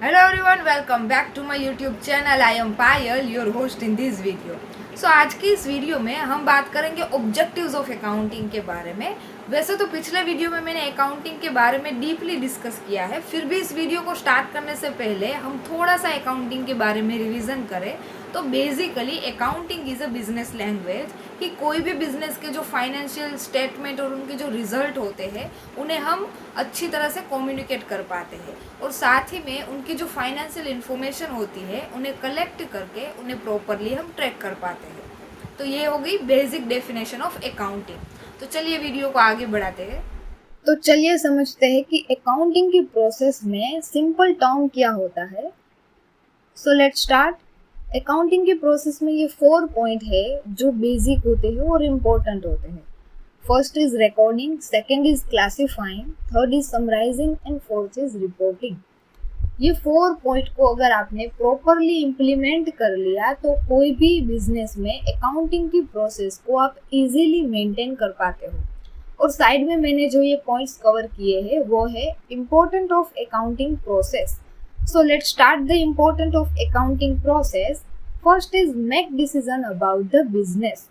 Hello everyone, welcome back to my YouTube channel. I am Payal, your host in this video. So आज की इस video में हम बात करेंगे ऑब्जेक्टिव्स ऑफ अकाउंटिंग के बारे में। वैसे तो पिछले वीडियो में मैंने अकाउंटिंग के बारे में डीपली डिस्कस किया है, फिर भी इस वीडियो को स्टार्ट करने से पहले हम थोड़ा सा अकाउंटिंग के बारे में रिवीजन करें। तो basically accounting is a business language कि कोई भी बिजनेस के जो फाइनेंशियल स्टेटमेंट और उनके जो रिजल्ट होते हैं उन्हें हम अच्छी तरह से कम्युनिकेट कर पाते हैं, और साथ ही में उनकी जो फाइनेंशियल इन्फॉर्मेशन होती है उन्हें कलेक्ट करके उन्हें प्रॉपरली हम ट्रैक कर पाते हैं। तो ये हो गई बेसिक डेफिनेशन ऑफ अकाउंटिंग। तो चलिए वीडियो को आगे बढ़ाते हैं। तो चलिए समझते हैं कि अकाउंटिंग की प्रोसेस में सिंपल टर्म क्या होता है। So let's start. अकाउंटिंग की प्रोसेस में ये 4 पॉइंट है जो बेसिक होते हैं और इम्पोर्टेंट होते हैं। First is recording, second is classifying, third is summarising and fourth is reporting. ये 4 पॉइंट को अगर आपने प्रॉपरली इम्प्लीमेंट कर लिया तो कोई भी बिजनेस में अकाउंटिंग की प्रोसेस को आप इजीली मेंटेन कर पाते हो। और साइड में मैंने जो ये पॉइंट्स कवर किए हैं वो है important of accounting process. So let's start the important of accounting process. First is make decision about the business.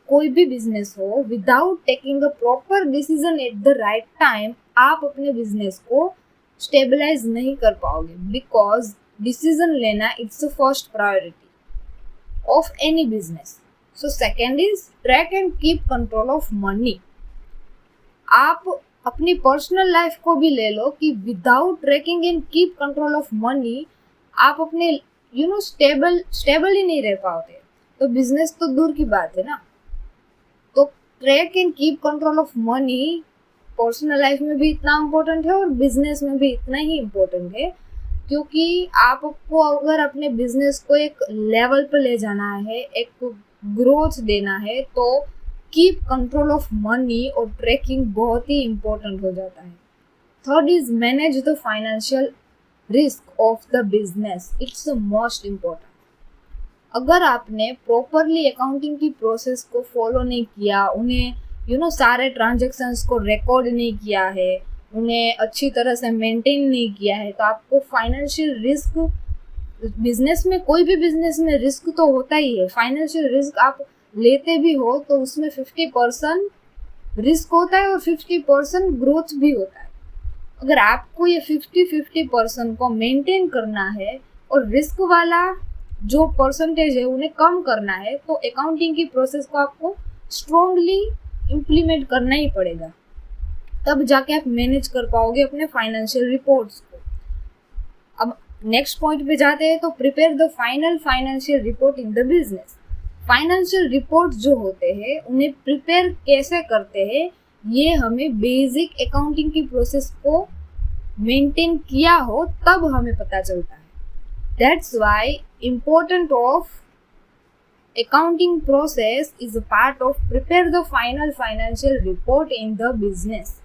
कोई भी बिजनेस हो, without taking a proper decision at the right time आप अपने business को स्टेबलाइज नहीं कर पाओगे, because decision लेना it's the first priority of any business. So second is track and keep control of money. आप अपनी पर्सनल लाइफ को भी ले लो कि without tracking and keep control of money आप अपने स्टेबल ही नहीं रह पाओगे, तो बिजनेस तो दूर की बात है ना। तो track and keep control of money personal life में भी इतना इम्पोर्टेंट है और बिजनेस में भी इतना ही इम्पोर्टेंट है, क्योंकि आपको अगर अपने बिजनेस को एक लेवल पे ले जाना है, एक ग्रोथ देना है, तो कीप कंट्रोल ऑफ मनी और ट्रैकिंग बहुत ही इम्पोर्टेंट हो जाता है। Third is manage the financial risk of the business, it's the most important. अगर आपने प्रॉपरली अकाउंटिंग की प्रोसेस को फॉलो नहीं किया, उन्हें सारे ट्रांजेक्शन्स को रिकॉर्ड नहीं किया है, उन्हें अच्छी तरह से मेंटेन नहीं किया है, तो आपको फाइनेंशियल रिस्क, बिजनेस में कोई भी बिजनेस में रिस्क तो होता ही है। फाइनेंशियल रिस्क आप लेते भी हो तो उसमें 50% रिस्क होता है और 50% ग्रोथ भी होता है। अगर आपको ये 50-50% को मेंटेन करना है और रिस्क वाला जो परसेंटेज है उन्हें कम करना है, तो अकाउंटिंग की प्रोसेस को आपको स्ट्रॉन्गली इम्प्लीमेंट करना ही पड़ेगा, तब जाके आप मैनेज कर पाओगे अपने फाइनेंशियल रिपोर्ट्स को। अब नेक्स्ट पॉइंट पे जाते हैं, तो prepare the final financial report in the business. Financial report जो होते हैं उन्हें प्रिपेयर कैसे करते हैं, ये हमें बेसिक अकाउंटिंग की प्रोसेस को मेंटेन किया हो तब हमें पता चलता है। That's why important of accounting process is a part of prepare the final financial report in the business.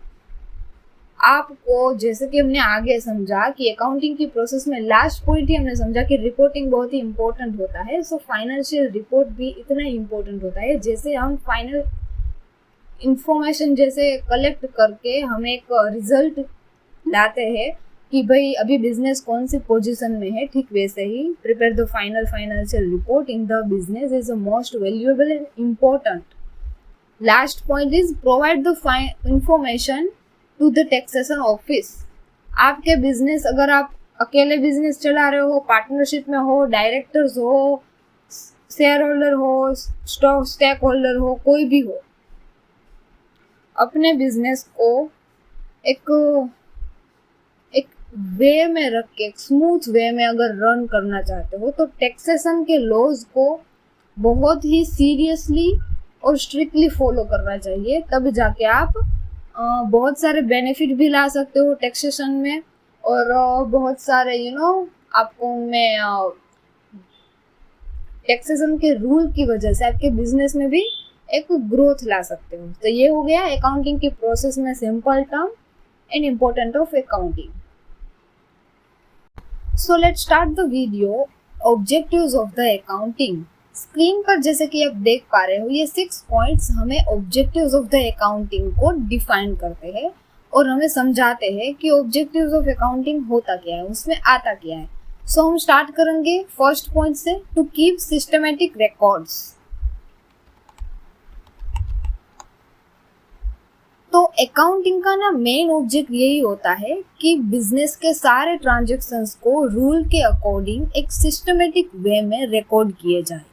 आपको जैसे कि हमने आगे समझा कि अकाउंटिंग की प्रोसेस में लास्ट पॉइंट ही हमने समझा कि रिपोर्टिंग बहुत ही इम्पोर्टेंट होता है। सो फाइनेंशियल रिपोर्ट भी इतना ही इम्पोर्टेंट होता है। जैसे हम फाइनल इंफॉर्मेशन जैसे कलेक्ट करके हम एक रिजल्ट लाते हैं कि भाई अभी बिजनेस कौन सी पोजीशन में है, ठीक वैसे ही prepare the final financial report in the business is the most valuable and important. Last point is provide the information to the taxation office. आपके बिजनेस, अगर आप अकेले बिजनेस चला रहे हो, पार्टनरशिप में हो, डायरेक्टर्स हो, शेयर होल्डर हो, स्टेक होल्डर हो, कोई भी हो, अपने बिजनेस को एक वे में रख के, एक स्मूथ वे में अगर रन करना चाहते हो, तो टैक्सेशन के लॉज को बहुत ही सीरियसली और स्ट्रिक्टली फॉलो करना चाहिए, तब जाके आप बहुत सारे बेनिफिट भी ला सकते हो टैक्सेशन में, और बहुत सारे आपको उनमें टैक्सेशन के रूल की वजह से आपके बिजनेस में भी एक ग्रोथ ला सकते हो। तो ये हो गया अकाउंटिंग की प्रोसेस में simple term and important of accounting. So let's start the video. Objectives of the accounting. Screen पर जैसे कि आप देख पा रहे हो, ये 6 पॉइंट्स हमें ऑब्जेक्टिव्स ऑफ द अकाउंटिंग को डिफाइन करते हैं और हमें समझाते हैं कि ऑब्जेक्टिव्स ऑफ अकाउंटिंग होता क्या है, उसमें आता क्या है। सो हम स्टार्ट करेंगे फर्स्ट पॉइंट से, टू कीप सिस्टमेटिक रिकॉर्ड्स। तो अकाउंटिंग का ना मेन ऑब्जेक्ट यही होता है कि बिजनेस के सारे ट्रांजैक्शंस को रूल के अकॉर्डिंग एक सिस्टमेटिक वे में रिकॉर्ड किए जाए,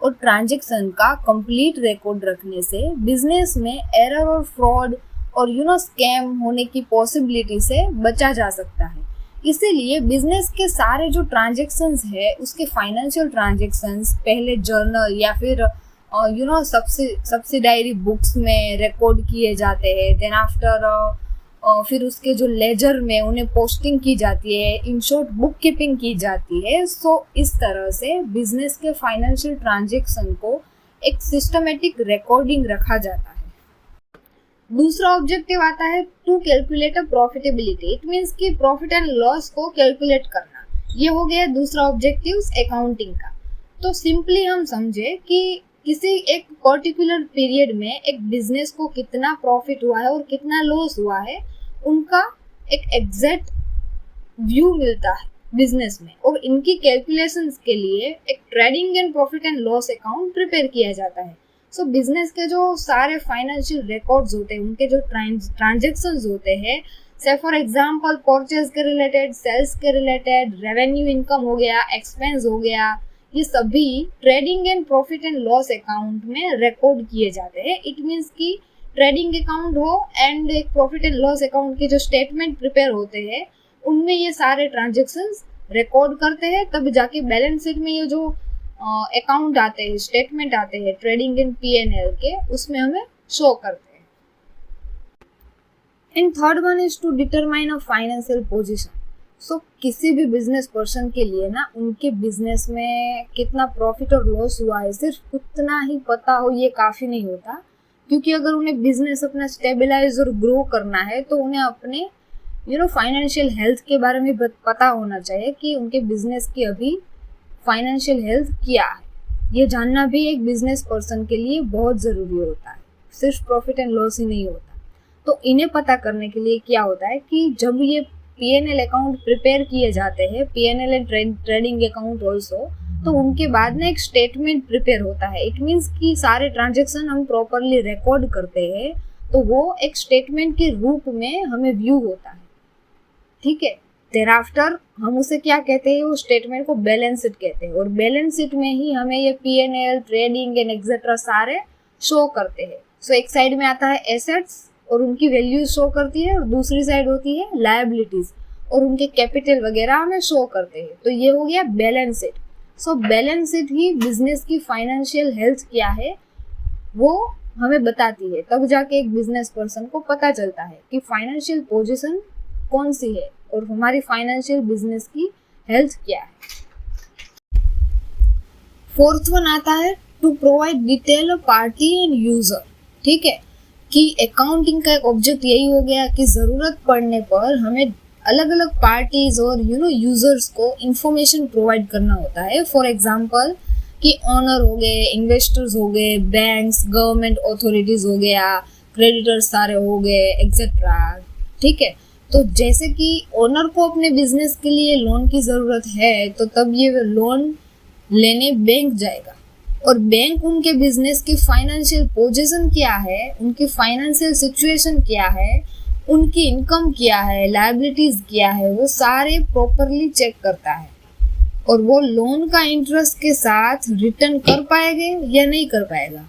और ट्रांजैक्शन का कंप्लीट रिकॉर्ड रखने से बिजनेस में एरर और फ्रॉड और स्कैम होने की पॉसिबिलिटी से बचा जा सकता है। इसीलिए बिजनेस के सारे जो ट्रांजैक्शंस है उसके फाइनेंशियल ट्रांजैक्शंस पहले जर्नल या फिर सब्सिडायरी बुक्स में रिकॉर्ड किए जाते हैं। देन आफ्टर फिर उसके जो लेजर में उन्हें पोस्टिंग की जाती है, इन शॉर्ट बुक कीपिंग की जाती है। सो इस तरह से बिजनेस के फाइनेंशियल ट्रांजैक्शन को एक सिस्टमेटिक रिकॉर्डिंग रखा जाता है। दूसरा ऑब्जेक्टिव आता है to calculate a profitability. It means कि प्रॉफिट एंड लॉस को कैलकुलेट करना। ये हो गया दूसरा ऑब्जेक्टिव अकाउंटिंग का। तो सिंपली हम समझे कि किसी एक पर्टिकुलर पीरियड में एक बिजनेस को कितना प्रॉफिट हुआ है और कितना लॉस हुआ है, उनका एक एग्जैक्ट व्यू मिलता है बिजनेस में, और इनकी कैलकुलेशंस के लिए एक trading and profit and loss account prepare किया जाता है। सो बिजनेस के जो सारे फाइनेंशियल रिकॉर्ड्स होते हैं, उनके जो ट्रांजैक्शंस होते हैं, से फॉर एग्जांपल परचेज के रिलेटेड, सेल्स के रिलेटेड, रेवेन्यू इनकम हो गया, एक्सपेंस हो गया, ये सभी trading and profit and loss account में रिकॉर्ड किए जाते हैं। इट मीन्स कि ट्रेडिंग अकाउंट हो एंड एक प्रॉफिट एंड लॉस अकाउंट के जो स्टेटमेंट प्रिपेयर होते हैं, उनमें ये सारे ट्रांजैक्शंस रिकॉर्ड करते हैं। तब जाके बैलेंस शीट में ये जो अकाउंट आते हैं, स्टेटमेंट आते हैं ट्रेडिंग एंड P&L के, उसमें हमें शो करते हैं। And third one is to determine a financial position. So किसी भी बिजनेस पर्सन के लिए ना उनके बिजनेस में कितना प्रॉफिट और लॉस हुआ है सिर्फ उतना ही पता हो ये काफ़ी नहीं होता, क्योंकि अगर उन्हें बिजनेस अपना स्टेबलाइज और ग्रो करना है तो उन्हें अपने फाइनेंशियल हेल्थ के बारे में पता होना चाहिए कि उनके बिजनेस की अभी फाइनेंशियल हेल्थ क्या है। ये जानना भी एक बिजनेस पर्सन के लिए बहुत ज़रूरी होता है, सिर्फ प्रॉफिट एंड लॉस ही नहीं होता। तो इन्हें पता करने के लिए क्या होता है कि जब ये P&L अकाउंट प्रिपेयर किए जाते हैं, P&L and trading account also, तो उनके बाद ना एक स्टेटमेंट प्रिपेयर होता है। इट मीन्स कि सारे ट्रांजैक्शन हम प्रॉपरली रिकॉर्ड करते हैं, तो वो एक स्टेटमेंट के रूप में हमें व्यू होता है। ठीक है, देयरआफ्टर हम उसे क्या कहते हैं, वो स्टेटमेंट को बैलेंस शीट कहते हैं, और बैलेंस शीट में ही हमें ये P&L, ट्रेडिंग एंड एक्सेट्रा सारे शो करते हैं। सो एक साइड में आता है एसेट्स और उनकी वैल्यूज शो करती है, और दूसरी साइड होती है लायबिलिटीज और उनके कैपिटल वगैरह हमें शो करते हैं। तो ये हो गया balance sheet. So balance sheet ही बिजनेस की फाइनेंशियल हेल्थ क्या है वो हमें बताती है। तब जाके एक बिजनेस पर्सन को पता चलता है कि फाइनेंशियल पोजीशन कौन सी है और हमारी फाइनेंशियल बिजनेस की हेल्थ क्या है। फोर्थ वन आता है to provide detail party and user. ठीक है, कि अकाउंटिंग का एक ऑब्जेक्ट यही हो गया कि ज़रूरत पड़ने पर हमें अलग अलग पार्टीज और यूजर्स को इंफॉर्मेशन प्रोवाइड करना होता है। फॉर एग्जांपल कि ऑनर हो गए, इन्वेस्टर्स हो गए, बैंक्स, गवर्नमेंट अथॉरिटीज हो गया, क्रेडिटर्स सारे हो गए, एक्सेट्रा। ठीक है, तो जैसे कि ओनर को अपने बिजनेस के लिए लोन की ज़रूरत है, तो तब ये लोन लेने बैंक जाएगा, और बैंक उनके बिजनेस की फाइनेंशियल पोजीशन क्या है, उनकी फाइनेंशियल सिचुएशन क्या है, उनकी इनकम क्या है, लायबिलिटीज क्या है, वो सारे प्रॉपरली चेक करता है, और वो लोन का इंटरेस्ट के साथ रिटर्न कर पाएंगे या नहीं कर पाएगा।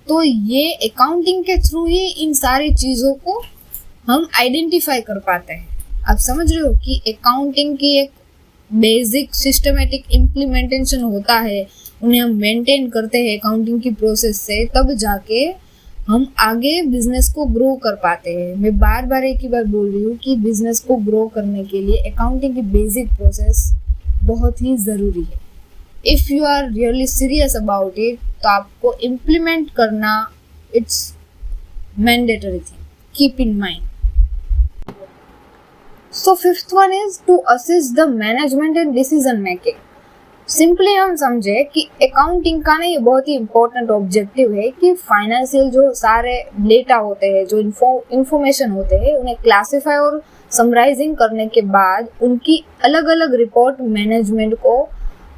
तो ये अकाउंटिंग के थ्रू ही इन सारी चीज़ों को हम आइडेंटिफाई कर पाते हैं। आप समझ रहे हो कि अकाउंटिंग की एक बेसिक सिस्टमेटिक इम्प्लीमेंटेशन होता है, उन्हें हम मेंटेन करते हैं अकाउंटिंग की प्रोसेस से, तब जाके हम आगे बिजनेस को ग्रो कर पाते हैं। मैं बार बार एक ही बार बोल रही हूँ कि बिजनेस को ग्रो करने के लिए अकाउंटिंग की बेसिक प्रोसेस बहुत ही ज़रूरी है। If you are really serious about it, तो आपको इम्प्लीमेंट करना it's mandatory thing, keep in mind. So fifth one is to assist the management and decision making. Simply हम समझे कि अकाउंटिंग का ना ये बहुत ही इम्पोर्टेंट ऑब्जेक्टिव है कि फाइनेंशियल जो सारे डेटा होते हैं, जो इंफॉर्मेशन होते हैं, उन्हें क्लासिफाई और समराइजिंग करने के बाद उनकी अलग अलग रिपोर्ट मैनेजमेंट को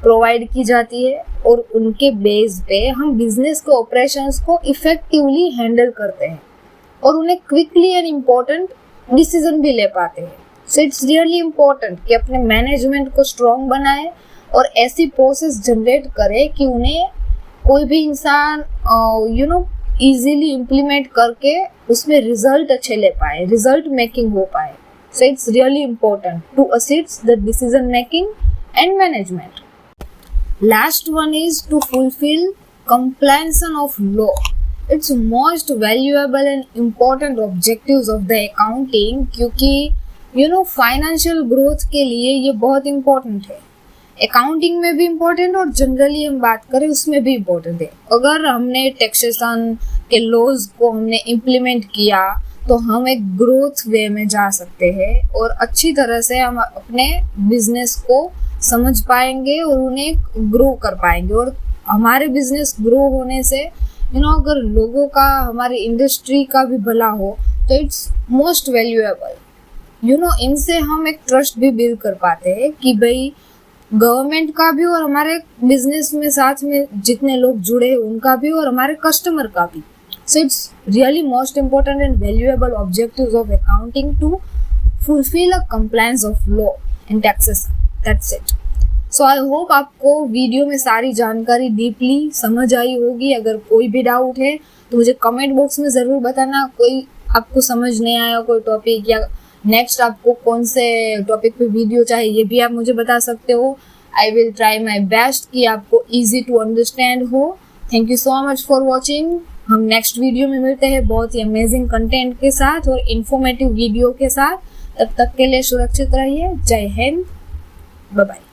प्रोवाइड की जाती है और उनके बेस पे हम बिजनेस के ऑपरेशंस को इफेक्टिवली हैंडल करते हैं और उन्हें क्विकली एंड इम्पोर्टेंट डिसीजन भी ले पाते हैं। सो इट्स रियली इम्पोर्टेंट कि अपने मैनेजमेंट को स्ट्रॉन्ग बनाए और ऐसी प्रोसेस जनरेट करे कि उन्हें कोई भी इंसान इजीली इम्प्लीमेंट करके उसमें रिजल्ट अच्छे ले पाए, रिजल्ट मेकिंग हो पाए। So it's really important to assist the decision making and management. Last one is to fulfill compliance of law. It's most valuable and important objectives of the accounting क्योंकि financial growth के लिए ये बहुत important है। Accounting में भी important और generally हम बात करें उसमें भी इम्पोर्टेंट है। अगर हमने टैक्सेशन के लॉज को हमने इम्प्लीमेंट किया तो हम एक ग्रोथ वे में जा सकते हैं और अच्छी तरह से हम अपने बिजनेस को समझ पाएंगे और उन्हें ग्रो कर पाएंगे। और हमारे बिजनेस ग्रो होने से अगर लोगों का, हमारी इंडस्ट्री का भी भला हो तो इट्स मोस्ट वैल्यूएबल। इनसे हम एक ट्रस्ट भी बिल्ड कर पाते हैं कि भाई गवर्नमेंट का भी और हमारे बिजनेस में साथ में जितने लोग जुड़े हैं उनका भी और हमारे कस्टमर का भी। So it's really most important and valuable objectives of accounting to fulfil a compliance of law and taxes. That's it. So I hope आपको वीडियो में सारी जानकारी डीपली समझ आई होगी। अगर कोई भी डाउट है तो मुझे कमेंट बॉक्स में ज़रूर बताना। कोई आपको समझ नहीं आया कोई टॉपिक या नेक्स्ट आपको कौन से टॉपिक पे वीडियो चाहिए ये भी आप मुझे बता सकते हो। I will try my best कि आपको ईजी टू अंडरस्टैंड हो। Thank you so much for watching. हम नेक्स्ट वीडियो में मिलते हैं बहुत ही अमेजिंग कंटेंट के साथ और इन्फॉर्मेटिव वीडियो के साथ। तब तक के लिए सुरक्षित रहिए। जय हिंद। Bye bye.